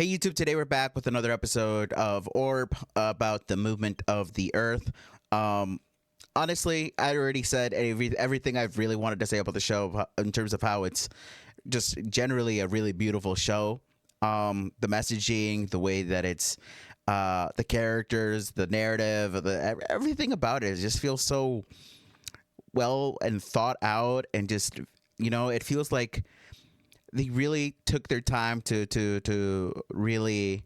Hey YouTube, today we're back with another episode of Orb about the movement of the Earth. Honestly, I already said everything I've really wanted to say about the show in terms of how it's just generally a really beautiful show. The messaging, the way that it's, the characters, the narrative, everything about it just feels so well and thought out, and just, it feels like they really took their time to really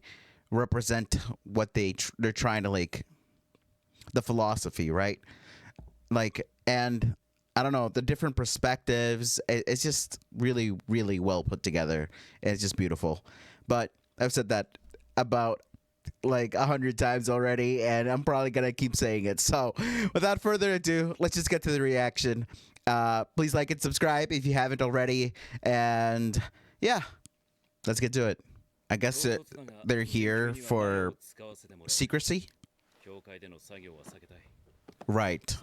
represent what they're trying to, like, the philosophy, right? Like, and I don't know, the different perspectives, it's just really, really well put together. It's just beautiful. But I've said that about like 100 times already, and I'm probably gonna keep saying it. So without further ado, let's just get to the reaction. Please like and subscribe if you haven't already, and yeah, let's get to it. I guess they're here for secrecy, right?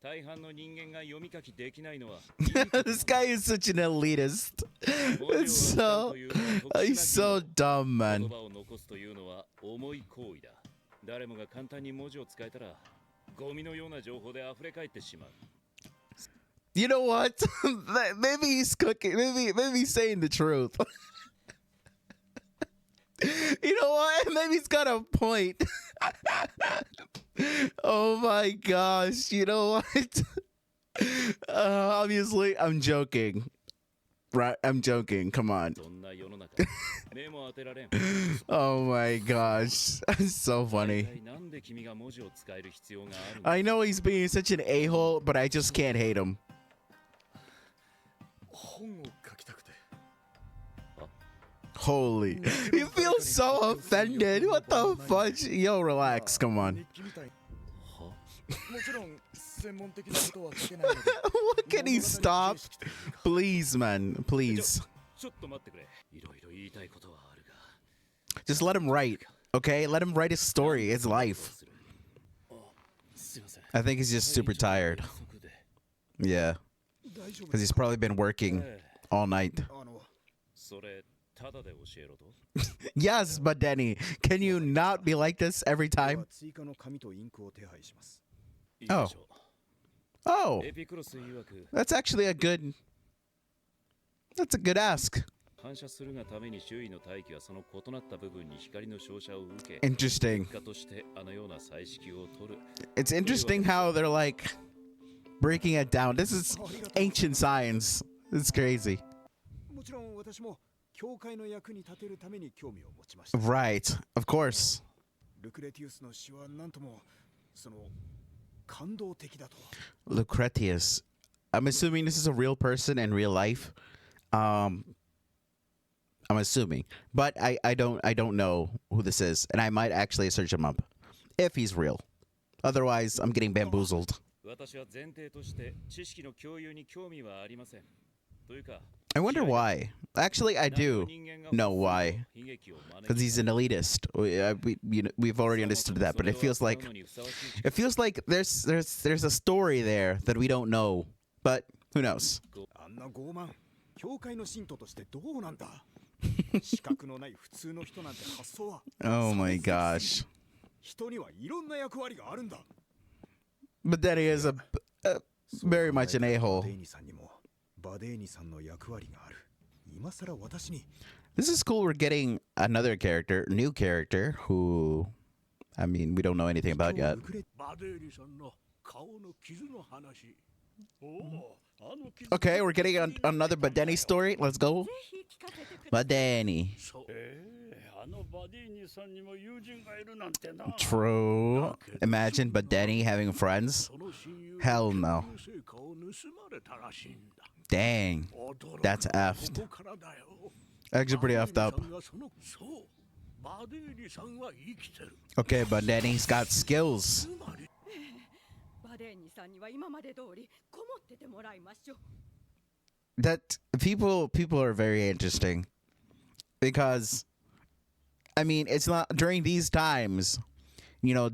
大半の人間が読み書きできないのは This guy is such an elitist. He's so dumb, man. 言葉を残すというのは重い行為だ。誰もが簡単に文字を使えたらゴミのような情報で溢れ返ってしまう。 You know what? Maybe he's cooking. Maybe he's saying the truth. You know what? Maybe he's got a point. Oh my gosh. You know what? Obviously, I'm joking. Right? I'm joking. Come on. Oh my gosh. That's so funny. I know he's being such an a-hole, but I just can't hate him. Holy. He feels so offended. What the fudge? Yo, relax. Come on. What, can he stop? Please, man. Please. Just let him write. Okay? Let him write his story, his life. I think he's just super tired. Yeah. Because he's probably been working all night. Yes, Badeni. Can you not be like this every time? Oh. Oh. That's actually a good... That's a good ask. Interesting. It's interesting how they're like breaking it down. This is ancient science. It's crazy. Right, of course. Lucretius. I'm assuming this is a real person in real life. I'm assuming, but I don't know who this is, and I might actually search him up if he's real. Otherwise, I'm getting bamboozled. I wonder why. Actually, I do know why. Because he's an elitist. We've already understood that, but it feels like there's a story there that we don't know. But who knows? Oh my gosh. But then he is a very much an a-hole. This is cool. We're getting another character, new character, who, I mean, we don't know anything about yet. Okay, we're getting another Badeni story. Let's go. Badeni. True. Imagine Badeni having friends. Hell no. Dang. That's effed. Actually pretty effed up. Okay, Badeni's got skills. That people are very interesting, because I mean, it's not during these times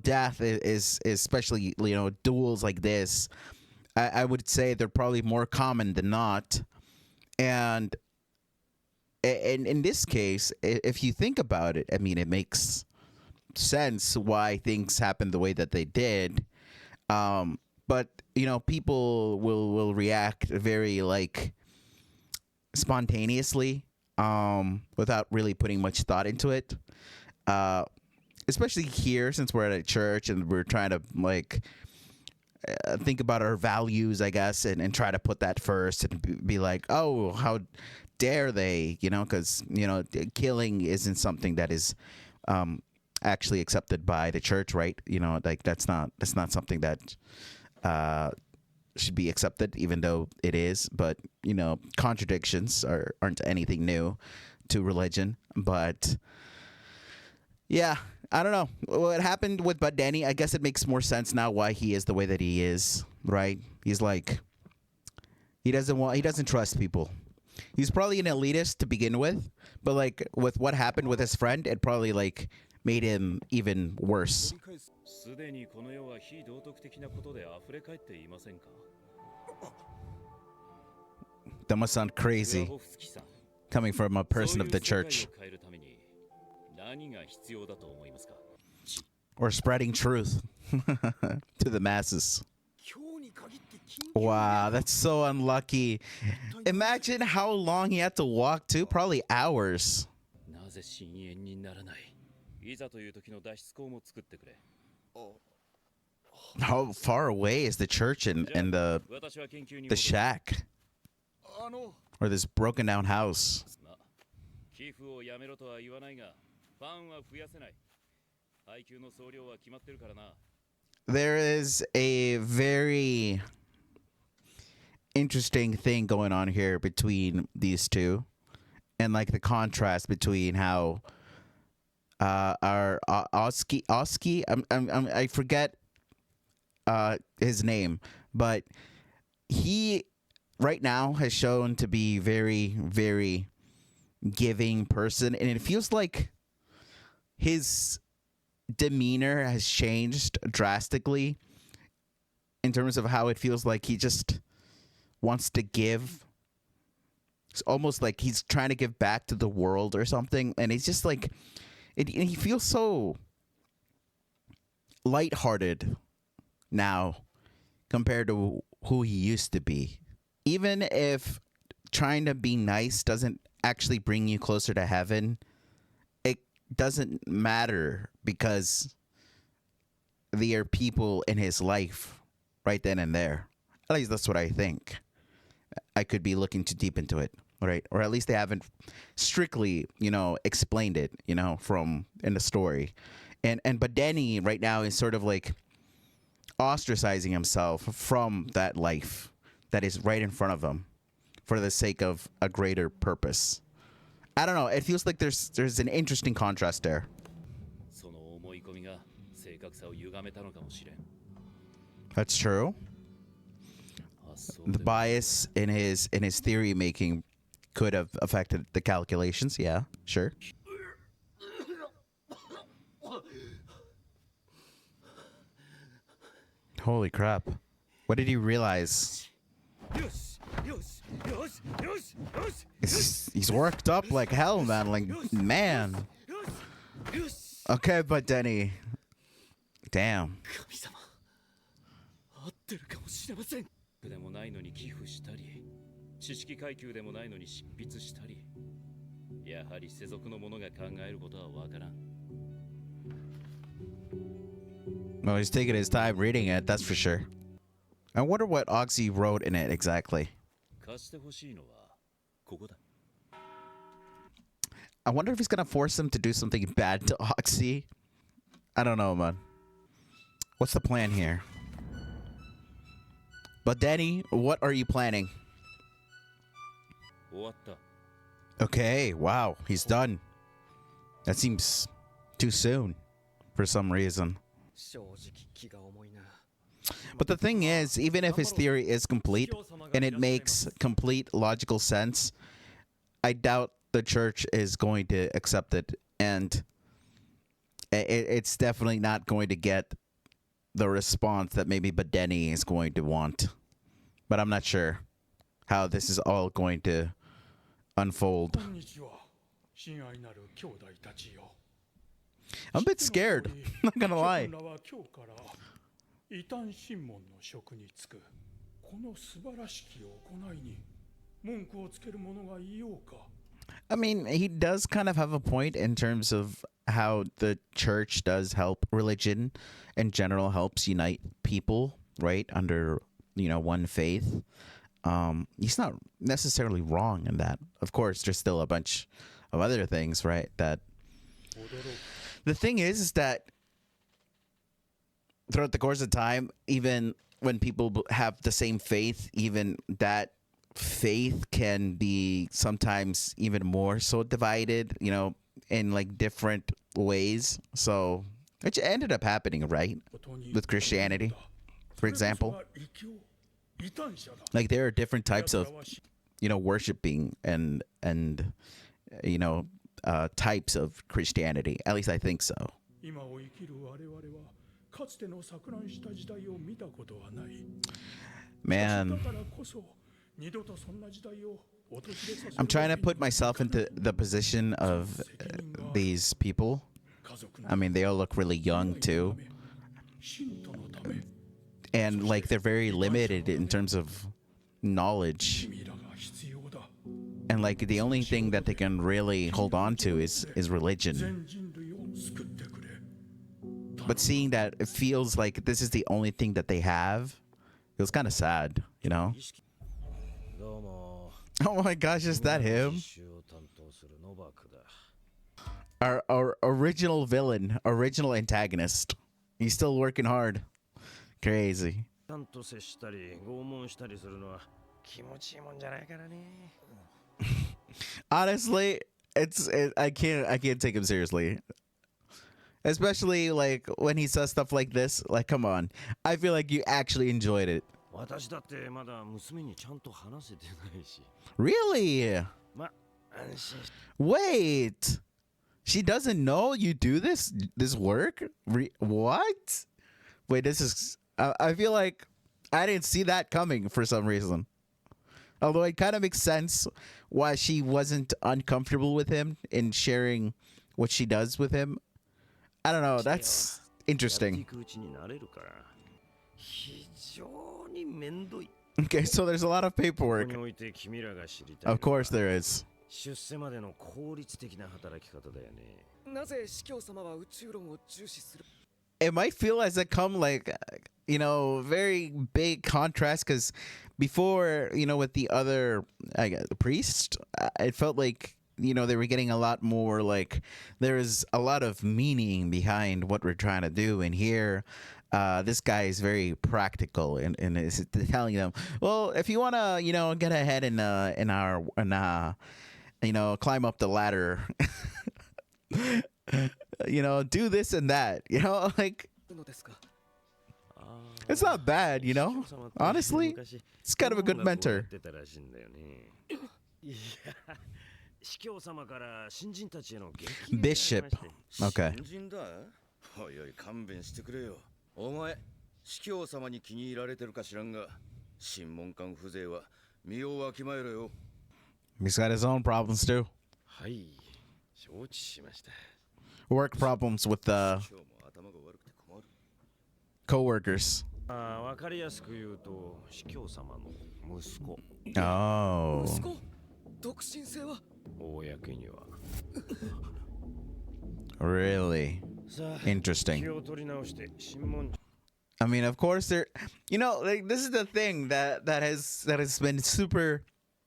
death is especially, duels like this, I would say they're probably more common than not. And in this case, if you think about it, I mean, it makes sense why things happened the way that they did. But people will react very like spontaneously, without really putting much thought into it. Especially here, since we're at a church and we're trying to like think about our values, I guess, and try to put that first and be like, oh, how dare they, because killing isn't something that is actually accepted by the church, right? Like that's not something that should be accepted, even though it is. But contradictions aren't anything new to religion. But yeah, I don't know what happened with Badeni. I guess it makes more sense now why he is the way that he is, right? He's like, he doesn't trust people. He's probably an elitist to begin with, but like with what happened with his friend, it probably like made him even worse. That must sound crazy coming from a person of the church. Or spreading truth to the masses. Wow, that's so unlucky. Imagine how long he had to walk to. Probably hours. How far away is the church and the shack? Or this broken down house? There is a very interesting thing going on here between these two, and like the contrast between how our Oski, I forget his name, but he right now has shown to be very, very giving person, and it feels like his demeanor has changed drastically in terms of how it feels like he just wants to give. It's almost like he's trying to give back to the world or something, and it's just like he feels so lighthearted now compared to who he used to be. Even if trying to be nice doesn't actually bring you closer to heaven, it doesn't matter, because there are people in his life right then and there. At least that's what I think. I could be looking too deep into it, right? Or at least they haven't strictly, explained it, from in the story. And Badeni right now is sort of like ostracizing himself from that life that is right in front of him for the sake of a greater purpose. I don't know. It feels like there's an interesting contrast there. That's true. The bias in his theory making could have affected the calculations. Yeah, sure. Holy crap. What did he realize? He's worked up like hell, man. Like, man. Okay, but Denny. Damn. Well, he's taking his time reading it, that's for sure. I wonder what Oxy wrote in it exactly. I wonder if he's gonna force him to do something bad to Oxy. I don't know, man. What's the plan here? But Danny, what are you planning? Okay, wow, he's done. That seems too soon for some reason. But the thing is, even if his theory is complete and it makes complete logical sense, I doubt the church is going to accept it. And it's definitely not going to get the response that maybe Badeni is going to want. But I'm not sure how this is all going to unfold. I'm a bit scared, not gonna lie. I mean, he does kind of have a point in terms of how the church does help, religion in general helps unite people, right, under, one faith. He's not necessarily wrong in that. Of course, there's still a bunch of other things, right, that the thing is that throughout the course of time, even when people have the same faith, even that faith can be sometimes even more so divided, in like different ways. So which ended up happening, right, with Christianity, for example. Like there are different types of, worshiping and types of Christianity. At least I think so. Man, I'm trying to put myself into the position of these people. I mean, they all look really young too. And like they're very limited in terms of knowledge. And like the only thing that they can really hold on to is religion. But seeing that it feels like this is the only thing that they have, feels kind of sad, Oh my gosh, is that him? Our original villain, original antagonist. He's still working hard. Crazy. Honestly, I can't take him seriously. Especially like when he says stuff like this. Like, come on. I feel like you actually enjoyed it. Really? Wait. She doesn't know you do this work? What? Wait, this is... I feel like I didn't see that coming for some reason. Although it kind of makes sense why she wasn't uncomfortable with him in sharing what she does with him. I don't know. That's interesting. Okay, so there's a lot of paperwork. Of course there is. It might feel as it come like, very big contrast because before, with the other priest, it felt like, they were getting a lot more like there is a lot of meaning behind what we're trying to do. And here, this guy is very practical and is telling them, well, if you want to, get ahead in climb up the ladder, do this and that, like it's not bad, honestly, it's kind of a good mentor. Bishop. Okay. He's got his own problems too. Work problems with the co-workers. Oh. Really? Interesting. I mean, of course, there. Like this is the thing that has been super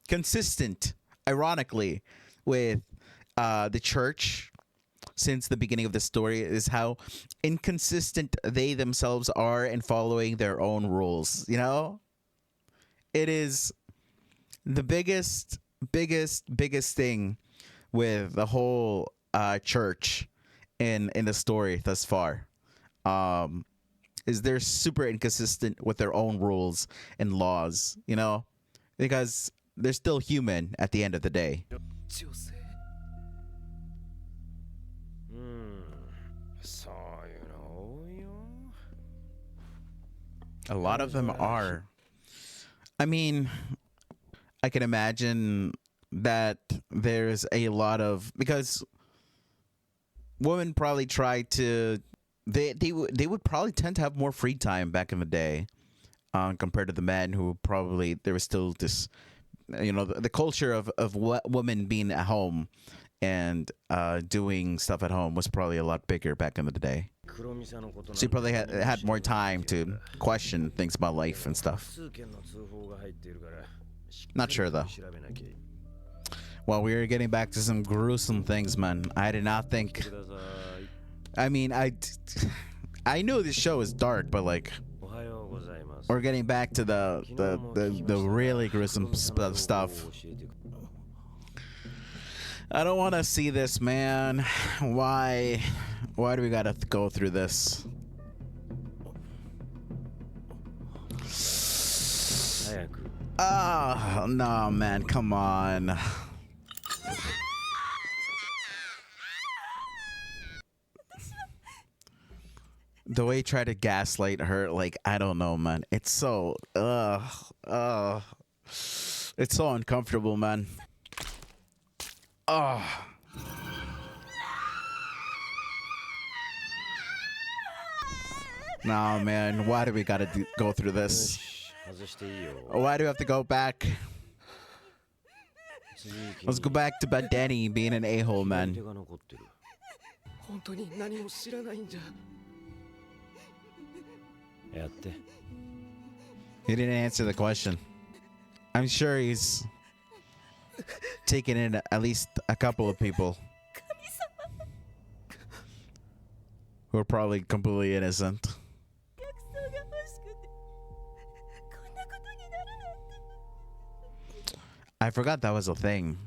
consistent, ironically, with the church since the beginning of the story is how inconsistent they themselves are in following their own rules. It is the biggest thing with the whole church in the story thus far. Is they're super inconsistent with their own rules and laws, because they're still human at the end of the day. A lot of them are. I mean, I can imagine that there's a lot of, because women probably try to, they would probably tend to have more free time back in the day, compared to the men who probably, there was still this, the culture of women being at home and doing stuff at home was probably a lot bigger back in the day. So you probably had more time to question things about life and stuff. Not sure though. Well, we are getting back to some gruesome things, man. I did not think. I mean, I know this show is dark, but like, we're getting back to the really gruesome stuff. I don't want to see this, man. Why do we gotta go through this? Oh, no, man, come on. The way he tried to gaslight her, like, I don't know, man. It's so, it's so uncomfortable, man. Oh. No, man. Why do we gotta go through this? Why do we have to go back? Let's go back to Badeni being an a-hole, man. He didn't answer the question. I'm sure he's taken in at least a couple of people who are probably completely innocent. I forgot that was a thing.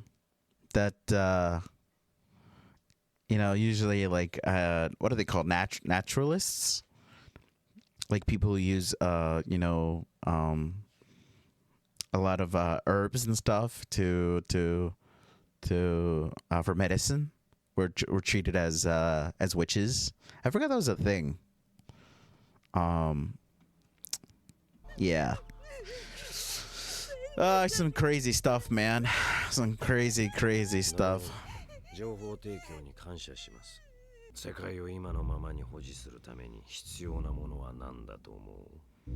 That usually like what are they called? Naturalists? Like people who use a lot of herbs and stuff to for medicine were treated as witches. I forgot that was a thing. Yeah. Some crazy stuff, man. Some crazy stuff. 世界を今のままに保持するために必要なものは何だと思う?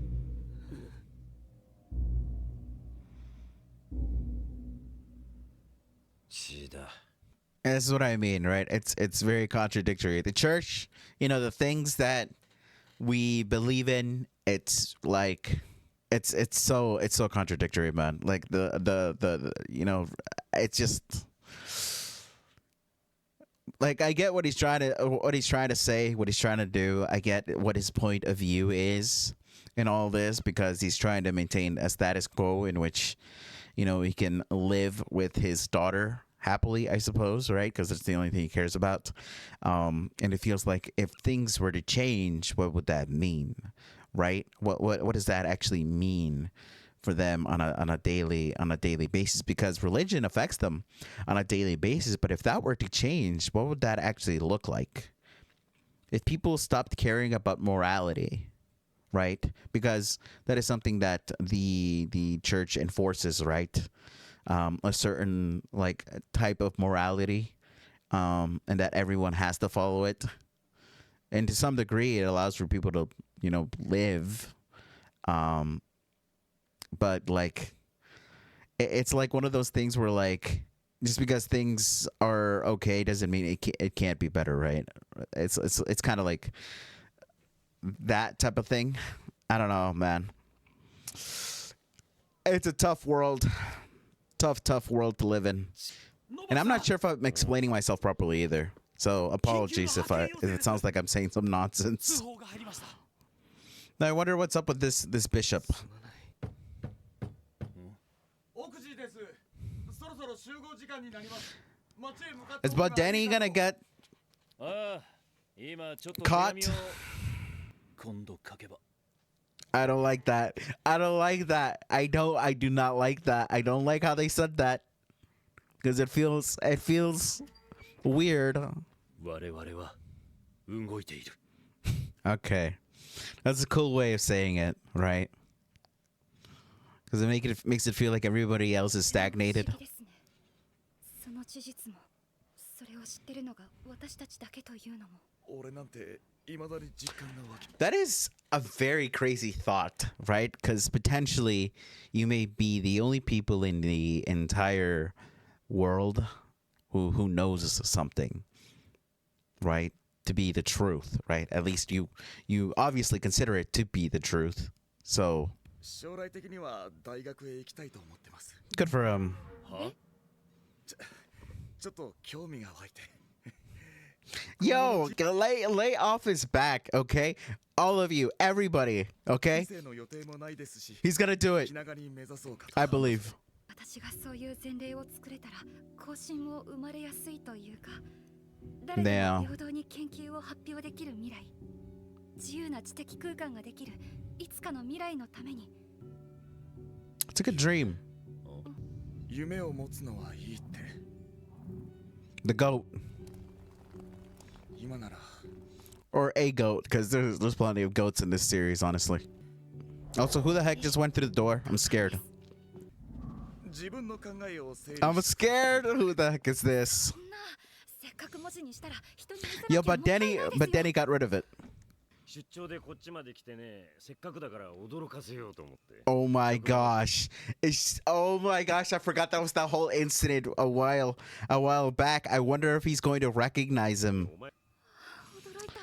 This is what I mean, right? It's very contradictory. The church, the things that we believe in, it's like it's so contradictory, man. Like the it's just like, I get what he's trying to say, what he's trying to do. I get what his point of view is in all this, because he's trying to maintain a status quo in which, he can live with his daughter happily, I suppose, right? Because it's the only thing he cares about. And it feels like if things were to change, what would that mean, right? What does that actually mean for them on a daily basis? Because religion affects them on a daily basis. But if that were to change, what would that actually look like? If people stopped caring about morality, right? Because that is something that the church enforces, right? A certain like type of morality, and that everyone has to follow it. And to some degree, it allows for people to, live. But like, it's like one of those things where like, just because things are okay doesn't mean it can't be better, right? It's kind of like that type of thing. I don't know, man. It's a tough world, tough world to live in, and I'm not sure if I'm explaining myself properly either. So apologies if it sounds like I'm saying some nonsense. Now I wonder what's up with this bishop. Is Badeni gonna get caught? I don't like that. I do not like that. I don't like how they said that, because it feels weird. 動いている。 Okay. That's a cool way of saying it, right? Because makes it feel like everybody else is stagnated. 不思議ですね。その事実もそれを知ってるのが私たちだけというのも。俺なんて未だに実感が湧き。 That is a very crazy thought, right? Because potentially you may be the only people in the entire world who knows something, right? To be the truth, right? At least you obviously consider it to be the truth. So 将来的には大学へ行きたいと思ってます。 good for him. は？ちょっと興味が湧いて。 Yo, lay off his back, okay? All of you, everybody, okay? 人生の予定もないですし、 He's gonna do it. 気長に目指そうかと。 I believe. 私がそういう前例を作れたら更新も生まれやすいというか、誰でも平等に研究を発表できる未来、自由な知的空間ができるいつかの未来のために。 It's a good dream. 夢を持つのはいいって。 The goat. 今なら Or a goat, because there's plenty of goats in this series, honestly. Also, who the heck just went through the door? I'm scared. 自分の考えを整理 I'm scared. Who the heck is this? そんなせっかく文字にしたら人に見せなきゃ Yo, もったいないですよ。 but Denny got rid of it. 出張でこっちまで来てね、せっかくだから驚かせようと思って。 Oh my gosh. Oh my gosh, I forgot that was that whole incident a while back. I wonder if he's going to recognize him. お前、驚いた。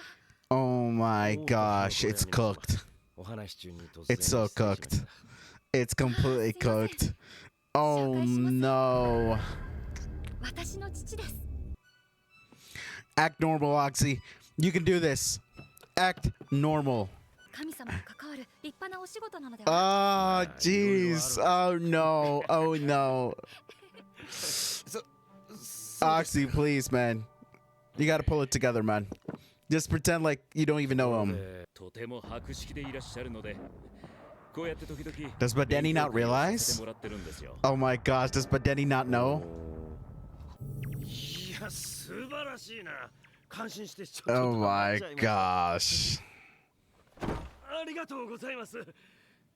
Oh my gosh, it's cooked. お話中に突然 It's so 失礼しました。 cooked. It's completely cooked. Oh no. 私の父です。 Act normal, Oxy. You can do this. Act normal. 神様に関わる立派なお仕事なのでは。 Oh, jeez. Oh no. Oh no. Oxy, please, man. You gotta pull it together, man. Just pretend like you don't even know him. とても博識でいらっしゃるので、こうやって時々 Does Badeni not 勉強会 realize? をさせてもらってるんですよ。 Oh my gosh, does Badeni not know? いや、素晴らしいな。感心してちょっと Oh 黙っ my ちゃいました gosh. ありがとうございます。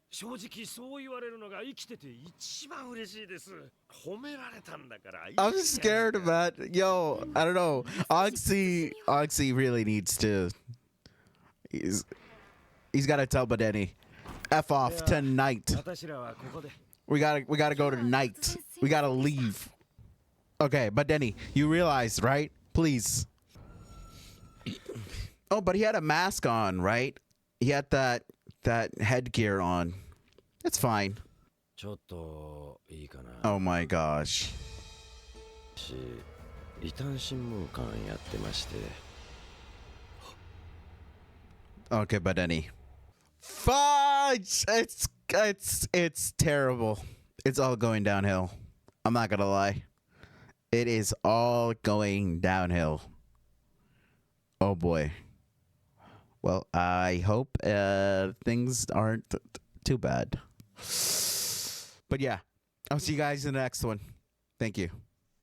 正直そう言われるのが生きてて一番嬉しいです。褒められたんだから。 I'm scared of that. Yo, I don't know. Oxy really needs to. He's got to tell Badeni, F off tonight. 私らはここで。 We gotta go tonight. We gotta leave. Okay, Badeni, you realize, right? Please. Oh, but he had a mask on, right? He had that headgear on. It's fine. ちょっといいかな。 Oh my gosh. 異端審問官やってまして。 Okay, Badeni. Fudge! It's terrible. It's all going downhill. I'm not gonna lie. It is all going downhill. Oh boy. Well, I hope things aren't too bad. But yeah, I'll see you guys in the next one. Thank you.